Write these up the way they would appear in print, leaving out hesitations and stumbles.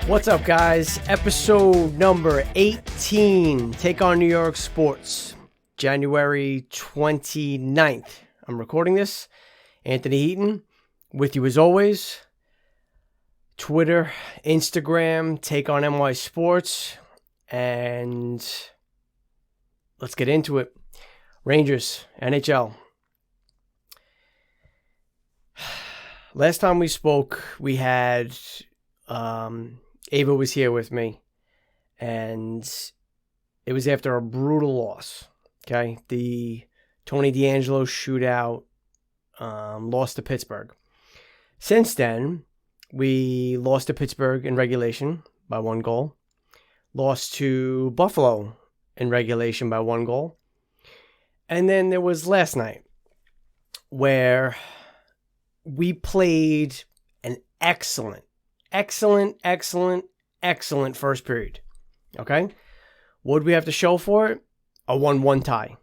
What's up, guys? Episode number 18, Take on New York Sports, January 29th. I'm recording this. Anthony Heaton, with you as always. Twitter, Instagram, Take on NY Sports, and let's get into it. Rangers, NHL. Last time we spoke, we had Ava was here with me, and it was after a brutal loss. Okay, the Tony DeAngelo shootout, lost to Pittsburgh. Since then, we lost to Pittsburgh in regulation by 1 goal, lost to Buffalo in regulation by 1 goal, and then there was last night where we played an excellent first period. Okay? What did we have to show for it? A 1-1 tie.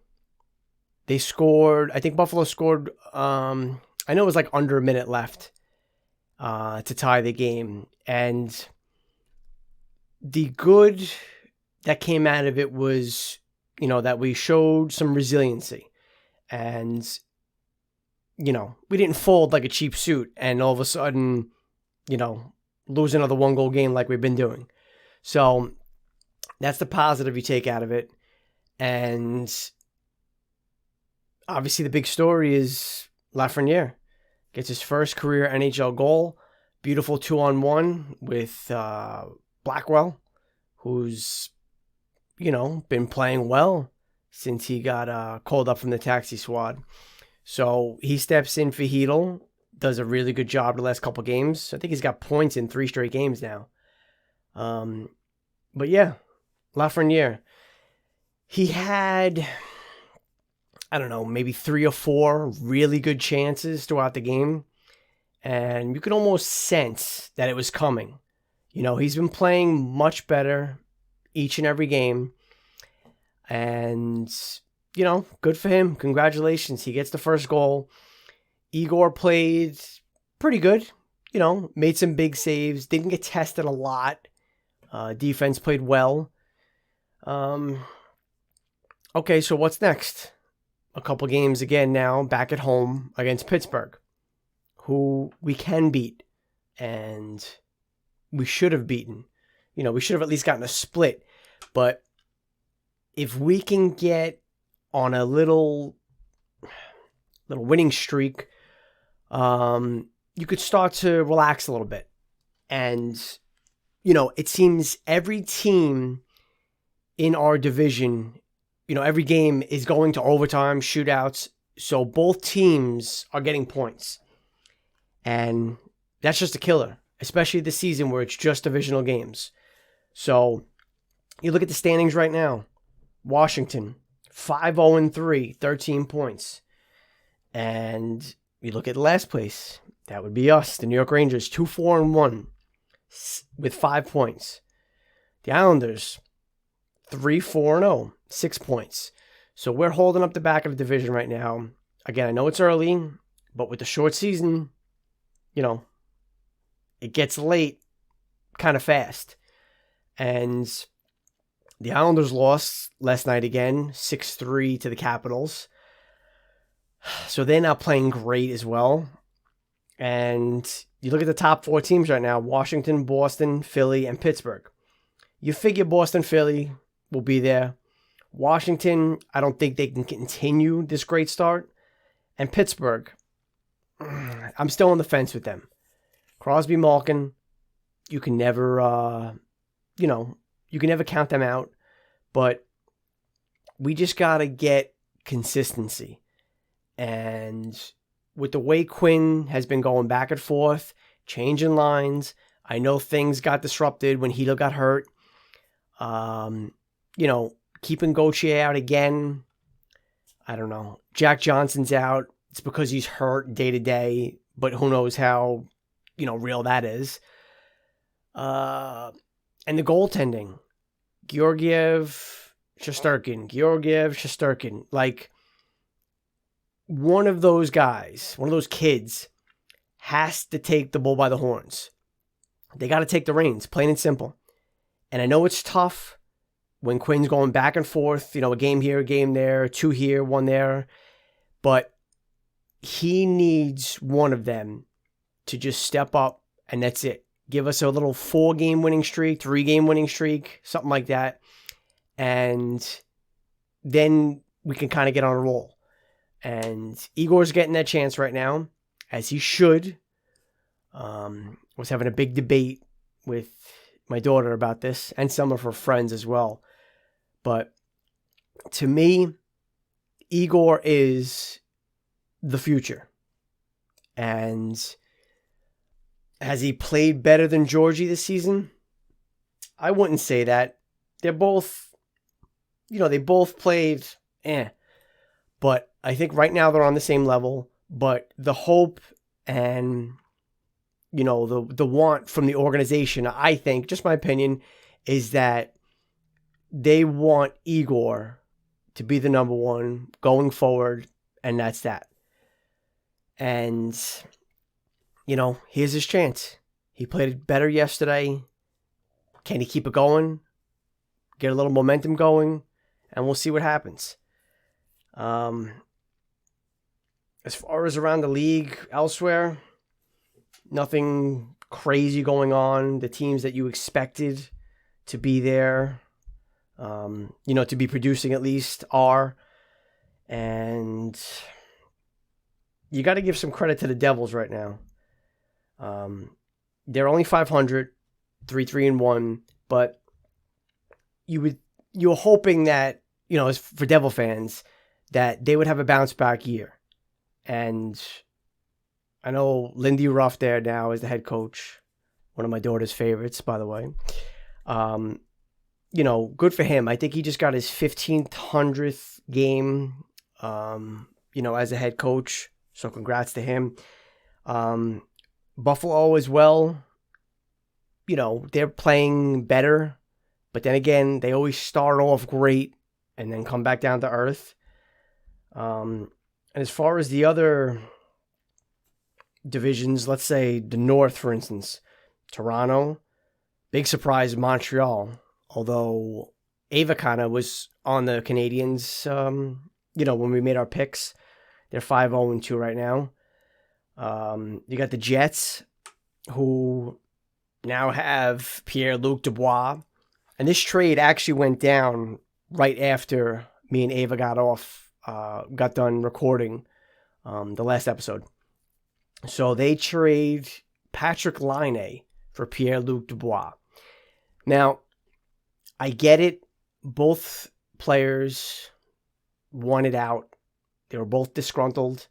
They scored, I think Buffalo scored, I know it was like under a minute left to tie the game. And the good that came out of it was, that we showed some resiliency. And, we didn't fold like a cheap suit and all of a sudden, lose another 1-goal game like we've been doing. So that's the positive you take out of it. And obviously the big story is Laf gets his first career NHL goal. Beautiful 2-on-1 with Blackwell, who's, been playing well since he got called up from the taxi squad. So he steps in for Heaton. Does a really good job the last couple games. I think he's got points in 3 straight games now. But yeah, Lafreniere. He had, I don't know, maybe 3 or 4 really good chances throughout the game. And you could almost sense that it was coming. He's been playing much better each and every game. And, good for him. Congratulations. He gets the first goal. Igor played pretty good, made some big saves, didn't get tested a lot. Defense played well. Okay, so what's next? A couple games again now, back at home against Pittsburgh, who we can beat, and we should have beaten. We should have at least gotten a split. But if we can get on a little winning streak, you could start to relax a little bit. And, it seems every team in our division, every game is going to overtime, shootouts. So both teams are getting points. And that's just a killer, especially this season where it's just divisional games. So you look at the standings right now. Washington, 5-0-3, 13 points. And you look at last place, that would be us, the New York Rangers, 2-4-1 with 5 points. The Islanders, 3-4-0, 6 points. So we're holding up the back of the division right now. Again, I know it's early, but with the short season, it gets late kind of fast. And the Islanders lost last night again, 6-3 to the Capitals. So they're not playing great as well. And you look at the top 4 teams right now, Washington, Boston, Philly, and Pittsburgh. You figure Boston, Philly will be there. Washington, I don't think they can continue this great start. And Pittsburgh, I'm still on the fence with them. Crosby, Malkin, you can never, you can never count them out. But we just got to get consistency. And with the way Quinn has been going back and forth, changing lines, I know things got disrupted when Heaton got hurt. Keeping Gauthier out again. I don't know. Jack Johnson's out. It's because he's hurt day to day, but who knows how, real that is. And the goaltending. Georgiev, Shesterkin. Like, one of those guys, one of those kids, has to take the bull by the horns. They got to take the reins, plain and simple. And I know it's tough when Quinn's going back and forth, a game here, a game there, 2 here, 1 there. But he needs one of them to just step up, and that's it. Give us a little 4-game winning streak, 3-game winning streak, something like that. And then we can kind of get on a roll. And Igor's getting that chance right now, as he should. Was having a big debate with my daughter about this, and some of her friends as well. But to me, Igor is the future. And has he played better than Georgie this season? I wouldn't say that. They're both, they both played But I think right now they're on the same level. But the hope and, the want from the organization, I think, just my opinion, is that they want Igor to be the number one going forward, and that's that. And, here's his chance. He played better yesterday. Can he keep it going? Get a little momentum going? And we'll see what happens. As far as around the league elsewhere, nothing crazy going on. The teams that you expected to be there, to be producing at least are. And you got to give some credit to the Devils right now. They're only 500, 3-1, but you're hoping that, as for Devil fans, that they would have a bounce back year. And I know Lindy Ruff there now is the head coach, one of my daughter's favorites, by the way. Good for him. I think he just got his 1,500th game, as a head coach. So congrats to him. Buffalo as well. They're playing better. But then again, they always start off great and then come back down to earth. And as far as the other divisions, let's say the North, for instance, Toronto, big surprise, Montreal. Although Ava kind of was on the Canadians, when we made our picks. They're 5-0-2 right now. You got the Jets, who now have Pierre-Luc Dubois. And this trade actually went down right after me and Ava got done recording the last episode. So they trade Patrick Laine for Pierre-Luc Dubois. Now, I get it. Both players wanted out. They were both disgruntled.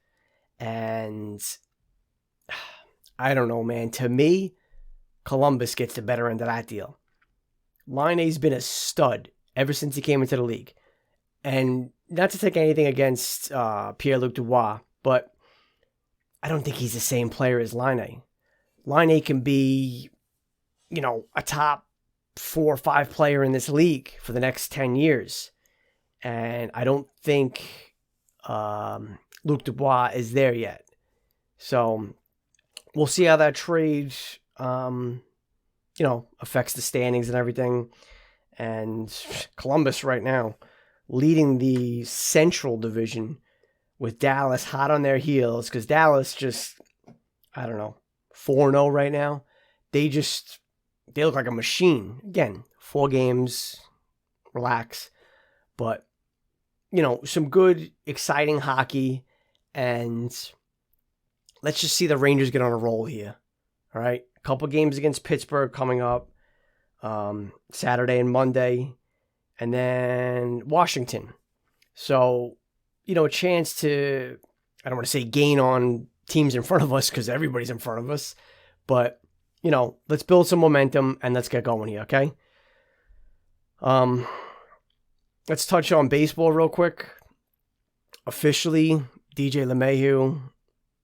And I don't know, man. To me, Columbus gets the better end of that deal. Laine's been a stud ever since he came into the league. And not to take anything against Pierre-Luc Dubois, but I don't think he's the same player as Laine. Laine can be, a top 4 or 5 player in this league for the next 10 years. And I don't think Luc Dubois is there yet. So we'll see how that trade, affects the standings and everything. And Columbus right now leading the Central Division with Dallas hot on their heels, because Dallas just, 4-0 right now. They look like a machine. Again, 4 games, relax. But, some good, exciting hockey. And let's just see the Rangers get on a roll here. All right? A couple games against Pittsburgh coming up. Saturday and Monday. And then Washington. So, a chance to, I don't want to say gain on teams in front of us, because everybody's in front of us. But, let's build some momentum and let's get going here, okay? Let's touch on baseball real quick. Officially, DJ LeMahieu,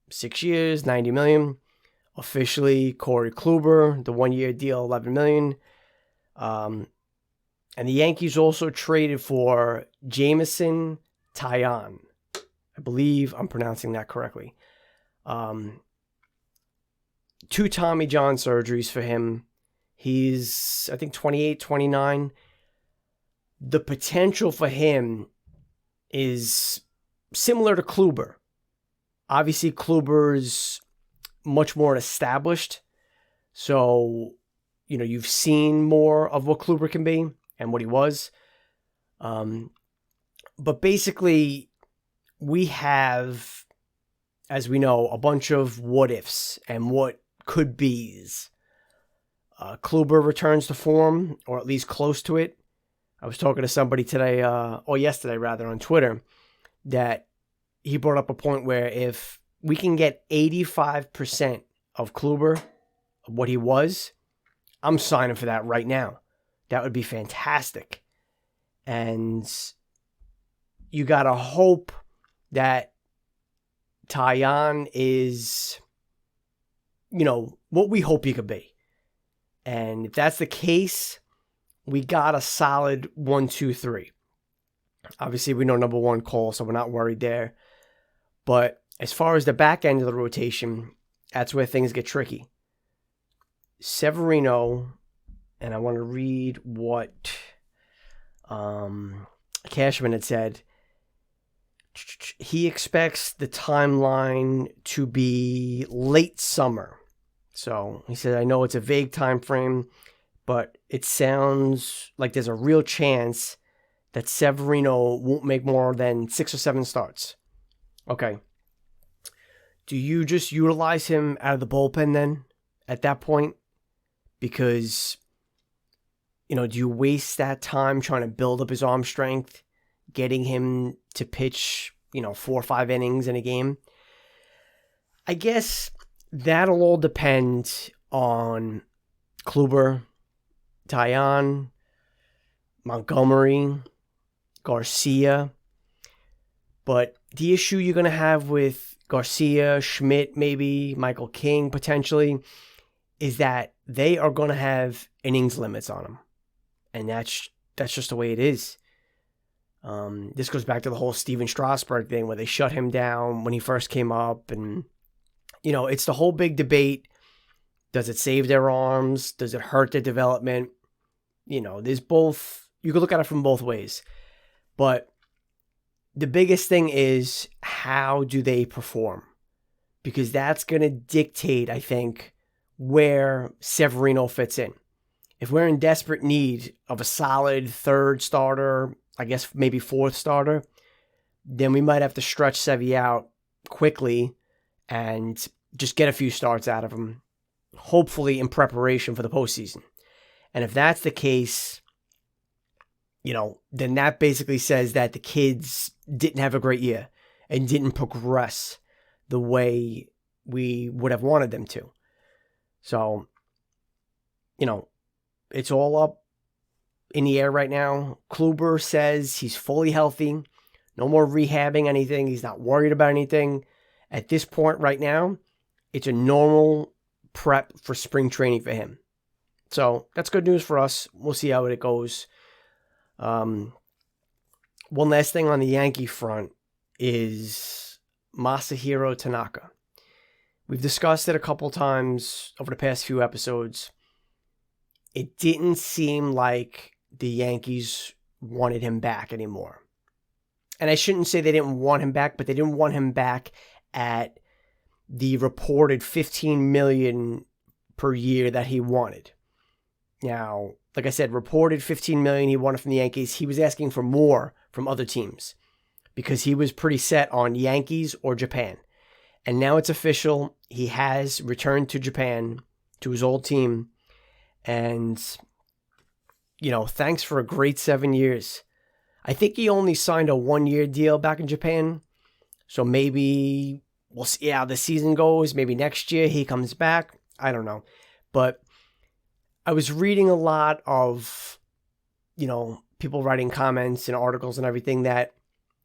6 years, $90 million. Officially, Corey Kluber, the 1-year deal, $11 million. And the Yankees also traded for Jameson Taillon. I believe I'm pronouncing that correctly. 2 Tommy John surgeries for him. He's, I think, 28, 29. The potential for him is similar to Kluber. Obviously, Kluber's much more established. So, you've seen more of what Kluber can be and what he was. But basically, we have, as we know, a bunch of what ifs and what could be's. Kluber returns to form, or at least close to it. I was talking to somebody today, or yesterday rather, on Twitter, that he brought up a point where if we can get 85% of Kluber, of what he was, I'm signing for that right now. That would be fantastic. And you got to hope that Taillon is, what we hope he could be. And if that's the case, we got a solid 1, 2, 3. Obviously, we know number one Cole, so we're not worried there. But as far as the back end of the rotation, that's where things get tricky. Severino, and I want to read what Cashman had said. He expects the timeline to be late summer. So he said, I know it's a vague time frame, but it sounds like there's a real chance that Severino won't make more than 6 or 7 starts. Okay. Do you just utilize him out of the bullpen then at that point? Because, do you waste that time trying to build up his arm strength, getting him to pitch, 4 or 5 innings in a game? I guess that'll all depend on Kluber, Taillon, Montgomery, Garcia. But the issue you're going to have with Garcia, Schmidt, maybe, Michael King, potentially, is that they are going to have innings limits on them. And that's just the way it is. This goes back to the whole Steven Strasburg thing where they shut him down when he first came up. And, it's the whole big debate. Does it save their arms? Does it hurt their development? There's both. You can look at it from both ways. But the biggest thing is, how do they perform? Because that's going to dictate, I think, where Severino fits in. If we're in desperate need of a solid third starter, I guess maybe fourth starter, then we might have to stretch Sevy out quickly and just get a few starts out of him, hopefully in preparation for the postseason. And if that's the case, then that basically says that the kids didn't have a great year and didn't progress the way we would have wanted them to. So, it's all up in the air right now. Kluber says he's fully healthy. No more rehabbing anything. He's not worried about anything. At this point right now, it's a normal prep for spring training for him. So that's good news for us. We'll see how it goes. One last thing on the Yankee front is Masahiro Tanaka. We've discussed it a couple times over the past few episodes. It didn't seem like the Yankees wanted him back anymore. And I shouldn't say they didn't want him back, but they didn't want him back at the reported $15 million per year that he wanted. Now, like I said, reported $15 million he wanted from the Yankees. He was asking for more from other teams because he was pretty set on Yankees or Japan. And now it's official. He has returned to Japan, to his old team. And, thanks for a great 7 years. I think he only signed a 1-year deal back in Japan. So maybe we'll see how the season goes. Maybe next year he comes back. I don't know. But I was reading a lot of, people writing comments and articles and everything that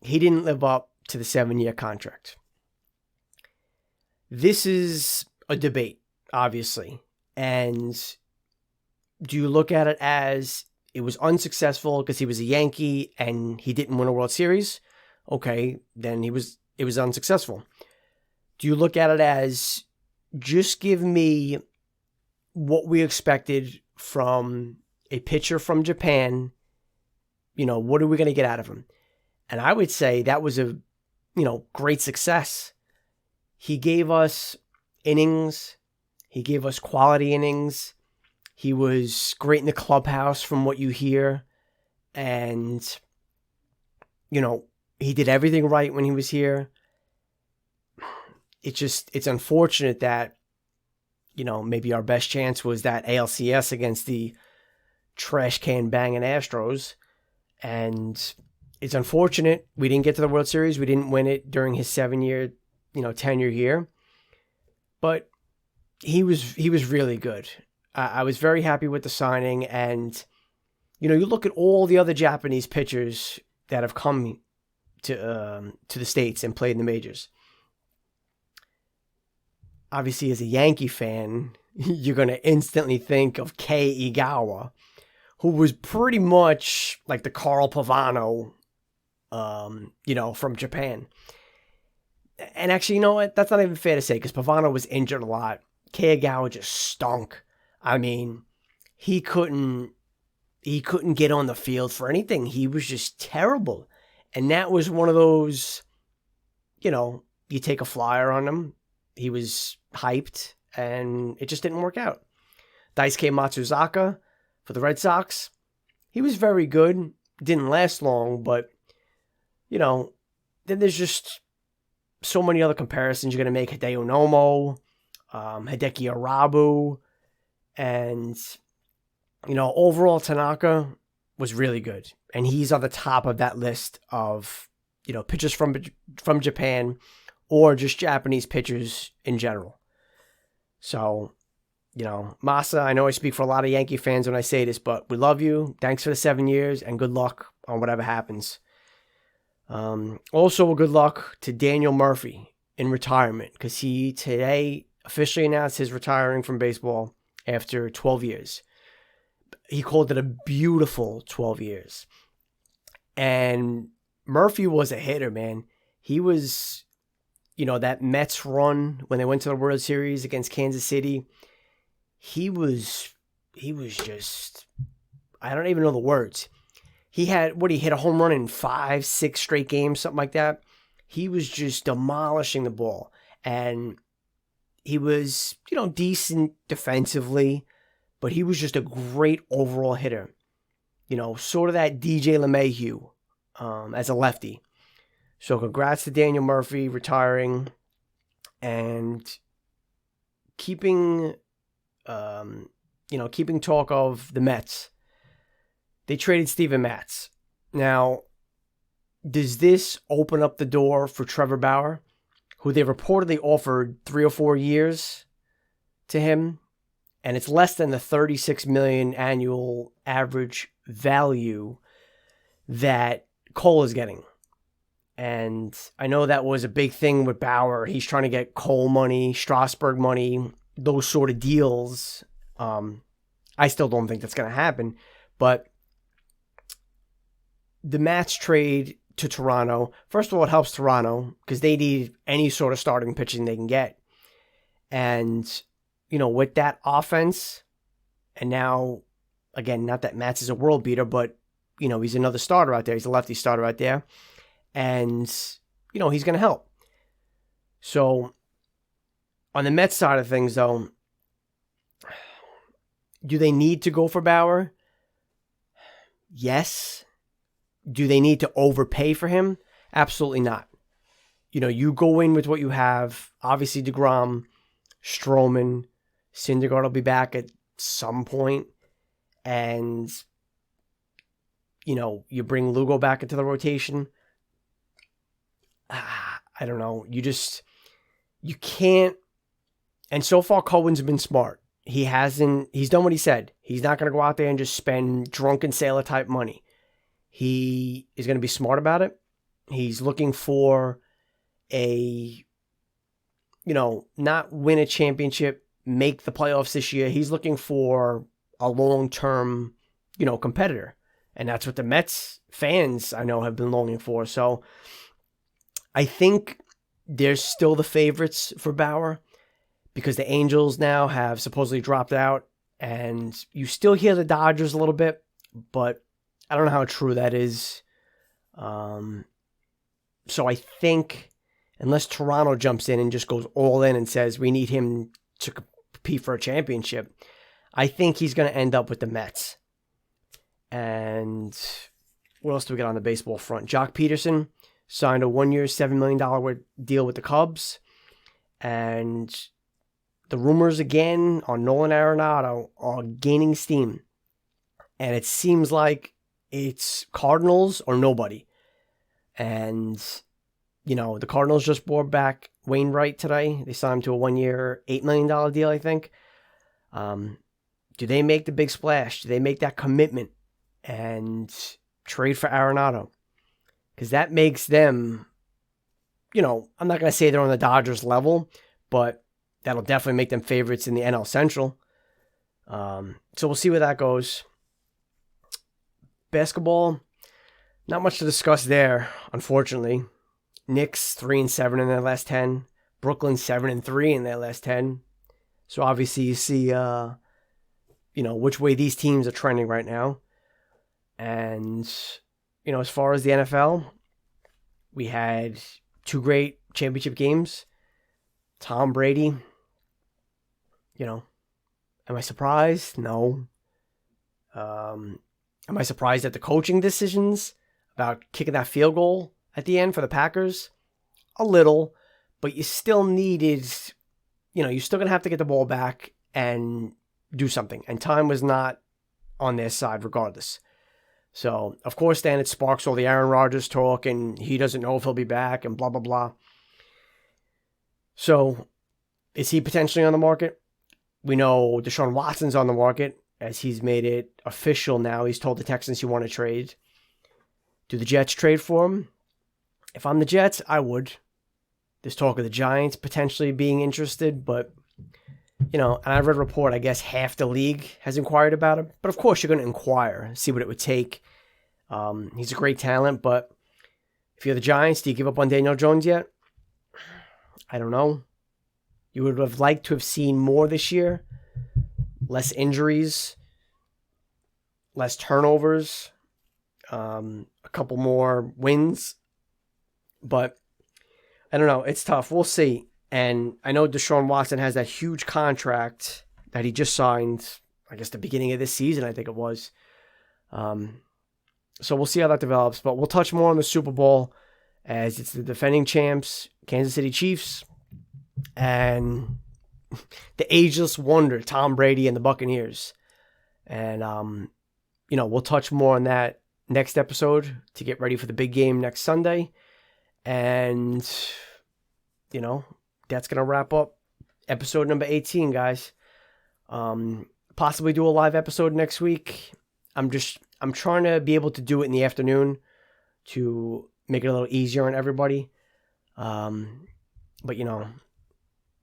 he didn't live up to the 7-year contract. This is a debate, obviously. And do you look at it as it was unsuccessful because he was a Yankee and he didn't win a World Series? Okay, then it was unsuccessful. Do you look at it as just give me what we expected from a pitcher from Japan. What are we going to get out of him? And I would say that was a, great success. He gave us innings. He gave us quality innings. He was great in the clubhouse from what you hear. And, he did everything right when he was here. It's unfortunate that, maybe our best chance was that ALCS against the trash can banging Astros. And it's unfortunate we didn't get to the World Series. We didn't win it during his 7-year, tenure here. But he was really good. I was very happy with the signing. And, you look at all the other Japanese pitchers that have come to the States and played in the majors. Obviously, as a Yankee fan, you're going to instantly think of Kei Igawa, who was pretty much like the Carl Pavano, from Japan. And actually, you know what? That's not even fair to say because Pavano was injured a lot. Kei Igawa just stunk. I mean, he couldn't get on the field for anything. He was just terrible. And that was one of those, you take a flyer on him. He was hyped, and it just didn't work out. Daisuke Matsuzaka for the Red Sox, he was very good. Didn't last long, but, then there's just so many other comparisons you're going to make. Hideo Nomo, Hideki Arabu, and, overall Tanaka was really good. And he's on the top of that list of, pitchers from Japan or just Japanese pitchers in general. So, Masa, I know I speak for a lot of Yankee fans when I say this, but we love you. Thanks for the 7 years and good luck on whatever happens. Also, good luck to Daniel Murphy in retirement because he today officially announced his retiring from baseball after 12 years. He called it a beautiful 12 years. And Murphy was a hitter, man. He was, that Mets run when they went to the World Series against Kansas City. He was just, I don't even know the words. He hit a home run in 5-6 straight games, something like that. He was just demolishing the ball. And he was, decent defensively, but he was just a great overall hitter. Sort of that DJ LeMahieu as a lefty. So congrats to Daniel Murphy retiring and keeping talk of the Mets. They traded Steven Matz. Now, does this open up the door for Trevor Bauer, who they reportedly offered 3 or 4 years to him? And it's less than the $36 million annual average value that Cole is getting. And I know that was a big thing with Bauer. He's trying to get Cole money, Strasburg money, those sort of deals. I still don't think that's going to happen. But the Mats trade to Toronto, first of all, it helps Toronto because they need any sort of starting pitching they can get. And, with that offense, and now, again, not that Mats is a world beater, but, he's another starter out there. He's a lefty starter out there. And, he's going to help. So, on the Mets side of things, though, do they need to go for Bauer? Yes. Do they need to overpay for him? Absolutely not. You go in with what you have. Obviously, DeGrom, Stroman, Syndergaard will be back at some point. And, you bring Lugo back into the rotation. I don't know. You can't. And so far, Cohen's been smart. He's done what he said. He's not going to go out there and just spend drunken sailor type money. He is going to be smart about it. He's looking for not win a championship, make the playoffs this year. He's looking for a long-term, competitor. And that's what the Mets fans, I know, have been longing for. So I think they're still the favorites for Bauer because the Angels now have supposedly dropped out And you still hear the Dodgers a little bit, but I don't know how true that is. So I think unless Toronto jumps in and just goes all in and says we need him to compete for a championship, I think he's going to end up with the Mets. And what else do we got on the baseball front? Jock Peterson signed a 1-year, $7 million deal with the Cubs. And the rumors again on Nolan Arenado are gaining steam. And it seems like it's Cardinals or nobody. And, you know, the Cardinals just brought back Wainwright today. They signed him to a 1-year, $8 million deal, I think. Do they make the big splash? Do they make that commitment and trade for Arenado? Because that makes them, you know, I'm not going to say they're on the Dodgers level, but that'll definitely make them favorites in the NL Central. So we'll see where that goes. Basketball, not much to discuss there, unfortunately. Knicks 3-7 in their last 10. Brooklyn 7-3 in their last 10. So obviously you see, you know, which way these teams are trending right now. And, you know, as far as the NFL, we had 2 great championship games. Tom Brady, you know, am I surprised? No. Am I surprised at the coaching decisions about kicking that field goal at the end for the Packers? A little, but you still needed, you know, you're still going to have to get the ball back and do something. And time was not on their side regardless. So, of course, then it sparks all the Aaron Rodgers talk and he doesn't know if he'll be back and blah, blah, blah. So, is he potentially on the market? We know Deshaun Watson's on the market as he's made it official now. He's told the Texans he want to trade. Do the Jets trade for him? If I'm the Jets, I would. There's talk of the Giants potentially being interested, but, you know, and I read a report, I guess half the league has inquired about it. But of course, you're going to inquire, see what it would take. He's a great talent, but if you're the Giants, do you give up on Daniel Jones yet? I don't know. You would have liked to have seen more this year. Less injuries, less turnovers, a couple more wins. But I don't know. It's tough. We'll see. And I know Deshaun Watson has that huge contract that he just signed, I guess, the beginning of this season, I think it was. So we'll see how that develops. But we'll touch more on the Super Bowl as it's the defending champs, Kansas City Chiefs, and the ageless wonder, Tom Brady and the Buccaneers. And, you know, we'll touch more on that next episode to get ready for the big game next Sunday. And, you know, that's going to wrap up episode number 18, guys. Possibly do a live episode next week. I'm trying to be able to do it in the afternoon to make it a little easier on everybody. But, you know,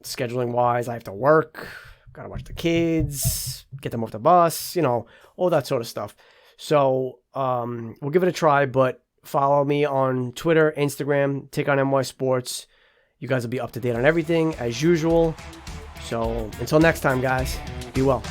scheduling wise, I have to work, gotta watch the kids, get them off the bus, you know, all that sort of stuff. So we'll give it a try, but follow me on Twitter, Instagram, Take on NY Sports. You guys will be up to date on everything as usual. So until next time, guys, be well.